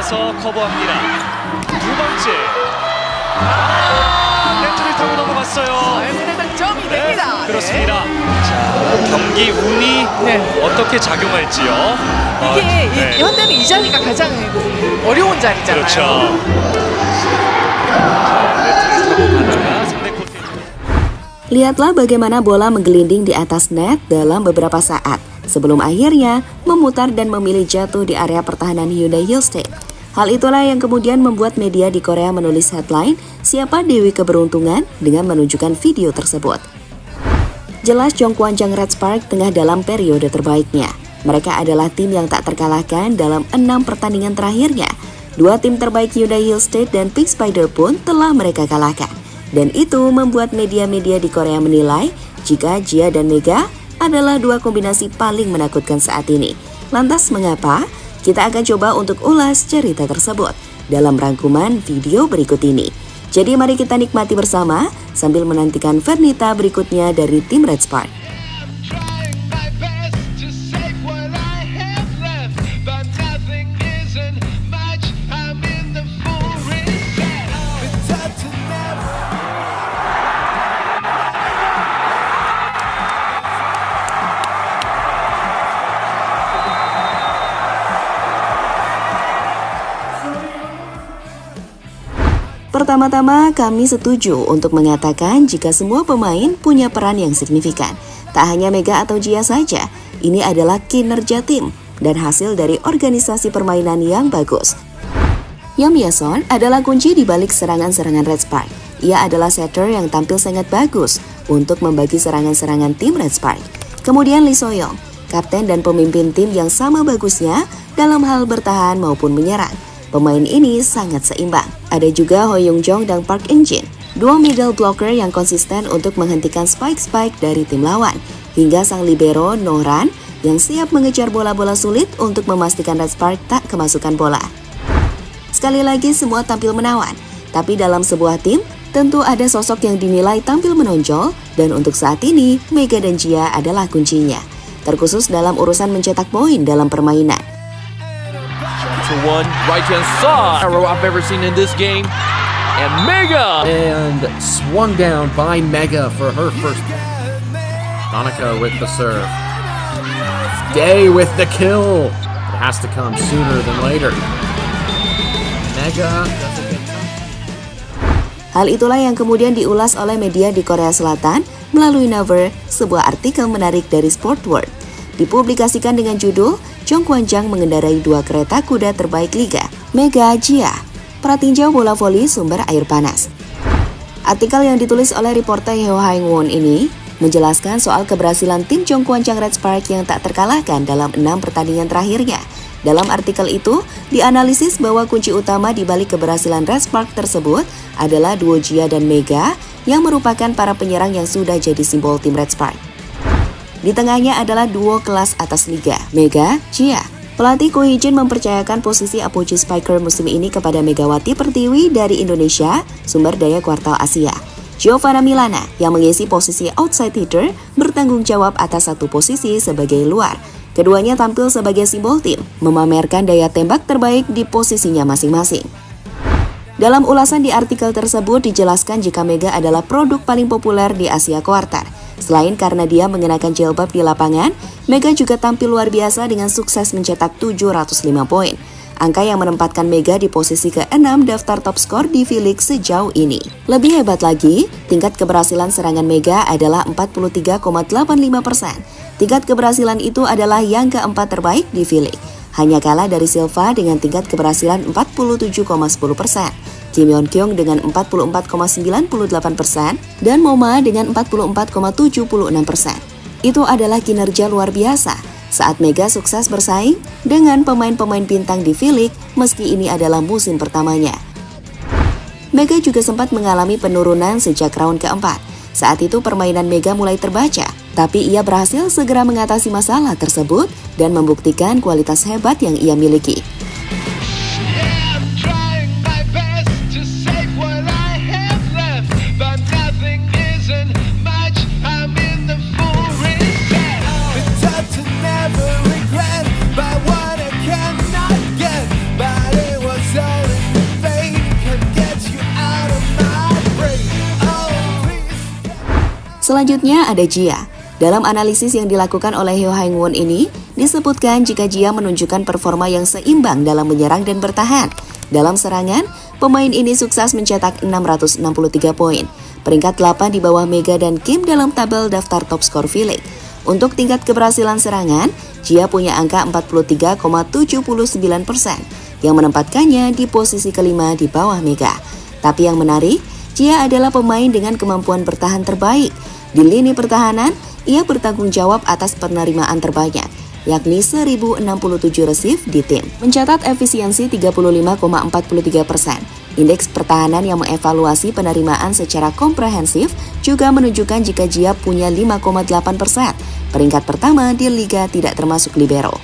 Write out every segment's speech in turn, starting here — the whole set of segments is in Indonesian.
나가서 커버합니다. 두 번째. 네트를 타고 넘어갔어요. 네, 득점이 됩니다. 그렇습니다. 자, 경기 운이 네. 어떻게 작용할지요. 이게 네. 현대는 이 자리가 가장 어려운 자리잖아요. 그렇죠. 자, 네트를 타고 가다가 상대 코트. Lihatlah bagaimana bola menggelinding di atas net dalam beberapa saat, sebelum akhirnya memutar dan memilih jatuh di area pertahanan Hyundai Hillstate. Hal itulah yang kemudian membuat media di Korea menulis headline, "Siapa Dewi Keberuntungan?" dengan menunjukkan video tersebut. Jelas Jongkwanjang Red Spark tengah dalam periode terbaiknya. Mereka adalah tim yang tak terkalahkan dalam 6 pertandingan terakhirnya. Dua tim terbaik Hyundai Hillstate dan Pink Spider pun telah mereka kalahkan. Dan itu membuat media-media di Korea menilai jika Jia dan Mega adalah dua kombinasi paling menakutkan saat ini. Lantas mengapa? Kita akan coba untuk ulas cerita tersebut dalam rangkuman video berikut ini. Jadi mari kita nikmati bersama sambil menantikan Vernita berikutnya dari tim Red Spark. Pertama-tama, kami setuju untuk mengatakan jika semua pemain punya peran yang signifikan. Tak hanya Mega atau Jia saja, ini adalah kinerja tim dan hasil dari organisasi permainan yang bagus. Yam Yason adalah kunci di balik serangan-serangan Red Spark. Ia adalah setter yang tampil sangat bagus untuk membagi serangan-serangan tim Red Spark. Kemudian Lee So-young, kapten dan pemimpin tim yang sama bagusnya dalam hal bertahan maupun menyerang. Pemain ini sangat seimbang. Ada juga Ho Young-jong dan Park In-jin, dua middle blocker yang konsisten untuk menghentikan spike-spike dari tim lawan, hingga sang libero Nohran yang siap mengejar bola-bola sulit untuk memastikan Red Spark tak kemasukan bola. Sekali lagi semua tampil menawan, tapi dalam sebuah tim tentu ada sosok yang dinilai tampil menonjol dan untuk saat ini Mega dan Jia adalah kuncinya, terkhusus dalam urusan mencetak poin dalam permainan. To one, right hand side. Arrow I've ever seen in this game. And Mega! And swung down by Mega for her first. Donica with the serve. Day with the kill. It has to come sooner than later. Mega doesn't get time. Hal itulah yang kemudian diulas oleh media di Korea Selatan melalui Naver, sebuah artikel menarik dari Sport World. Dipublikasikan dengan judul Jongkwanjang mengendarai dua kereta kuda terbaik liga, Mega Jia, pratinjau bola voli sumber air panas. Artikel yang ditulis oleh reporter Heo Haeng-won ini menjelaskan soal keberhasilan tim Jongkwanjang Red Spark yang tak terkalahkan dalam 6 pertandingan terakhirnya. Dalam artikel itu, dianalisis bahwa kunci utama di balik keberhasilan Red Spark tersebut adalah duo Jia dan Mega yang merupakan para penyerang yang sudah jadi simbol tim Red Spark. Di tengahnya adalah duo kelas atas liga, Mega, Jia. Pelatih Ko Hee-jin mempercayakan posisi apogee spiker musim ini kepada Megawati Pertiwi dari Indonesia, sumber daya kuartal Asia. Giovanna Milana yang mengisi posisi outside hitter bertanggung jawab atas satu posisi sebagai luar. Keduanya tampil sebagai simbol tim, memamerkan daya tembak terbaik di posisinya masing-masing. Dalam ulasan di artikel tersebut dijelaskan jika Mega adalah produk paling populer di Asia Quarter. Selain karena dia mengenakan jilbab di lapangan, Mega juga tampil luar biasa dengan sukses mencetak 705 poin. Angka yang menempatkan Mega di posisi ke-6 daftar top skor di V-League sejauh ini. Lebih hebat lagi, tingkat keberhasilan serangan Mega adalah 43,85%. Tingkat keberhasilan itu adalah yang keempat terbaik di V-League. Hanya kalah dari Silva dengan tingkat keberhasilan 47,10%. Kim Yeon Kyung dengan 44,98% dan Moma dengan 44,76%. Itu adalah kinerja luar biasa saat Mega sukses bersaing dengan pemain-pemain bintang di V-League meski ini adalah musim pertamanya. Mega juga sempat mengalami penurunan sejak round keempat. Saat itu permainan Mega mulai terbaca, tapi ia berhasil segera mengatasi masalah tersebut dan membuktikan kualitas hebat yang ia miliki. Selanjutnya ada Jia. Dalam analisis yang dilakukan oleh Hyo Haeng-won ini, disebutkan jika Jia menunjukkan performa yang seimbang dalam menyerang dan bertahan. Dalam serangan, pemain ini sukses mencetak 663 poin, peringkat 8 di bawah Mega dan Kim dalam tabel daftar top skor V-League. Untuk tingkat keberhasilan serangan, Jia punya angka 43,79%, yang menempatkannya di posisi kelima di bawah Mega. Tapi yang menarik, Jia adalah pemain dengan kemampuan bertahan terbaik. Di lini pertahanan, ia bertanggung jawab atas penerimaan terbanyak, yakni 1067 receive di tim, mencatat efisiensi 35,43%. Indeks pertahanan yang mengevaluasi penerimaan secara komprehensif juga menunjukkan jika Jia punya 5,8%, peringkat pertama di liga tidak termasuk libero.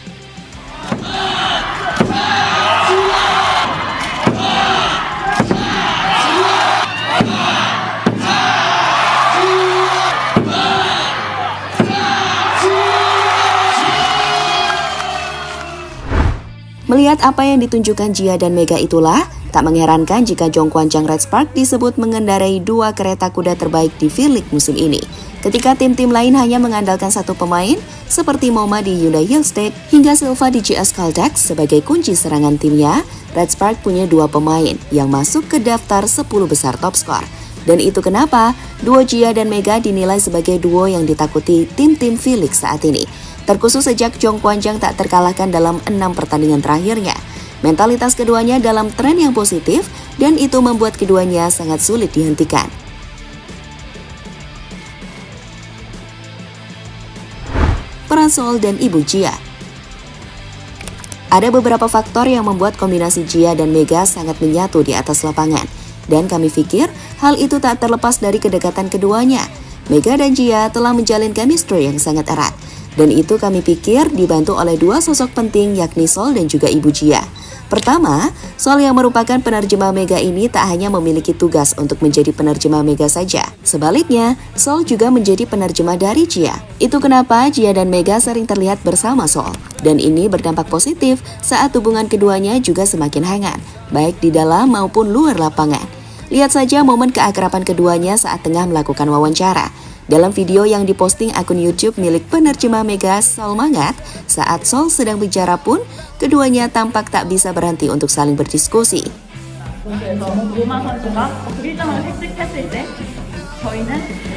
Melihat apa yang ditunjukkan Jia dan Mega itulah, tak mengherankan jika Jongkwanjang Red Spark disebut mengendarai 2 kereta kuda terbaik di V-League musim ini. Ketika tim-tim lain hanya mengandalkan satu pemain, seperti Moma di Hyundai Hill State hingga Silva di GS Caltex sebagai kunci serangan timnya, Red Spark punya 2 pemain yang masuk ke daftar 10 besar top skor. Dan itu kenapa duo Jia dan Mega dinilai sebagai duo yang ditakuti tim-tim V-League saat ini. Terkhusus sejak Jongkwanjang tak terkalahkan dalam 6 pertandingan terakhirnya. Mentalitas keduanya dalam tren yang positif dan itu membuat keduanya sangat sulit dihentikan. Peran Sol dan Ibu Jia. Ada beberapa faktor yang membuat kombinasi Jia dan Mega sangat menyatu di atas lapangan. Dan kami pikir hal itu tak terlepas dari kedekatan keduanya. Mega dan Jia telah menjalin chemistry yang sangat erat. Dan itu kami pikir dibantu oleh 2 sosok penting yakni Sol dan juga Ibu Jia. Pertama, Sol yang merupakan penerjemah Mega ini tak hanya memiliki tugas untuk menjadi penerjemah Mega saja. Sebaliknya, Sol juga menjadi penerjemah dari Jia. Itu kenapa Jia dan Mega sering terlihat bersama Sol. Dan ini berdampak positif saat hubungan keduanya juga semakin hangat, baik di dalam maupun luar lapangan. Lihat saja momen keakraban keduanya saat tengah melakukan wawancara. Dalam video yang diposting akun YouTube milik penerjemah Mega, Sol Mangat, saat Sol sedang bicara pun, keduanya tampak tak bisa berhenti untuk saling berdiskusi. 그래서 로마 선수가 일점을 획득했을 때 저희는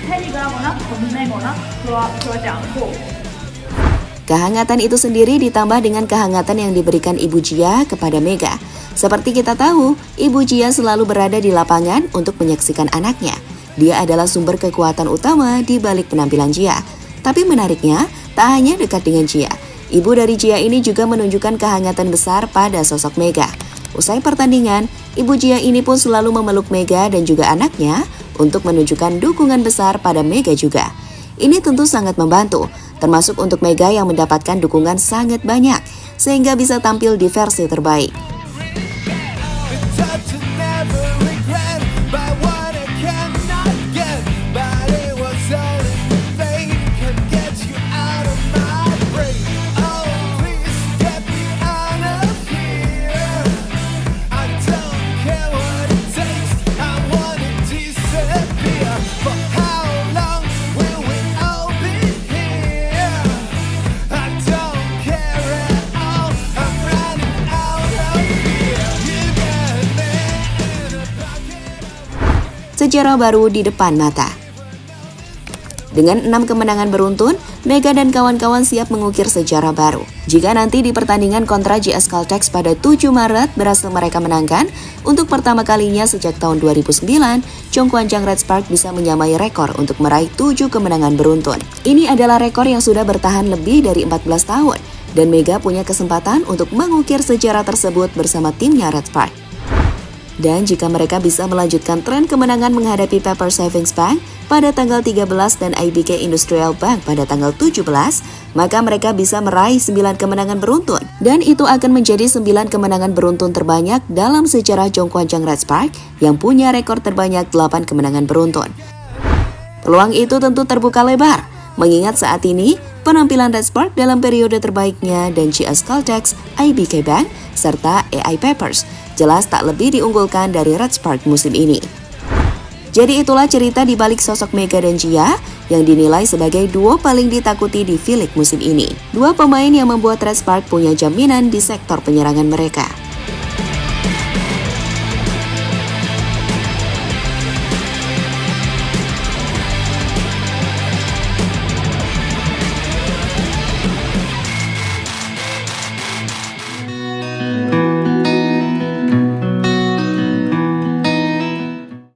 패닉을 하거나 겁내거나 그러지 않고 Kehangatan itu sendiri ditambah dengan kehangatan yang diberikan Ibu Jia kepada Mega. Seperti kita tahu, Ibu Jia selalu berada di lapangan untuk menyaksikan anaknya. Dia adalah sumber kekuatan utama di balik penampilan Jia. Tapi menariknya, tak hanya dekat dengan Jia. Ibu dari Jia ini juga menunjukkan kehangatan besar pada sosok Mega. Usai pertandingan, Ibu Jia ini pun selalu memeluk Mega dan juga anaknya untuk menunjukkan dukungan besar pada Mega juga. Ini tentu sangat membantu, termasuk untuk Mega yang mendapatkan dukungan sangat banyak, sehingga bisa tampil di versi terbaik. Sejarah baru di depan mata. Dengan 6 kemenangan beruntun, Mega dan kawan-kawan siap mengukir sejarah baru. Jika nanti di pertandingan kontra GS Caltex pada 7 Maret berhasil mereka menangkan, untuk pertama kalinya sejak tahun 2009, Jongkwanjang Red Spark bisa menyamai rekor untuk meraih 7 kemenangan beruntun. Ini adalah rekor yang sudah bertahan lebih dari 14 tahun, dan Mega punya kesempatan untuk mengukir sejarah tersebut bersama timnya Red Spark. Dan jika mereka bisa melanjutkan tren kemenangan menghadapi Pepper Savings Bank pada tanggal 13 dan IBK Industrial Bank pada tanggal 17, maka mereka bisa meraih 9 kemenangan beruntun. Dan itu akan menjadi 9 kemenangan beruntun terbanyak dalam sejarah Jongkwanjang Red Spark yang punya rekor terbanyak 8 kemenangan beruntun. Peluang itu tentu terbuka lebar, mengingat saat ini penampilan Red Spark dalam periode terbaiknya dan GS Caltex, IBK Bank, serta AI Peppers jelas tak lebih diunggulkan dari Red Spark musim ini. Jadi itulah cerita di balik sosok Mega dan Jia yang dinilai sebagai duo paling ditakuti di V-League musim ini. Dua pemain yang membuat Red Spark punya jaminan di sektor penyerangan mereka.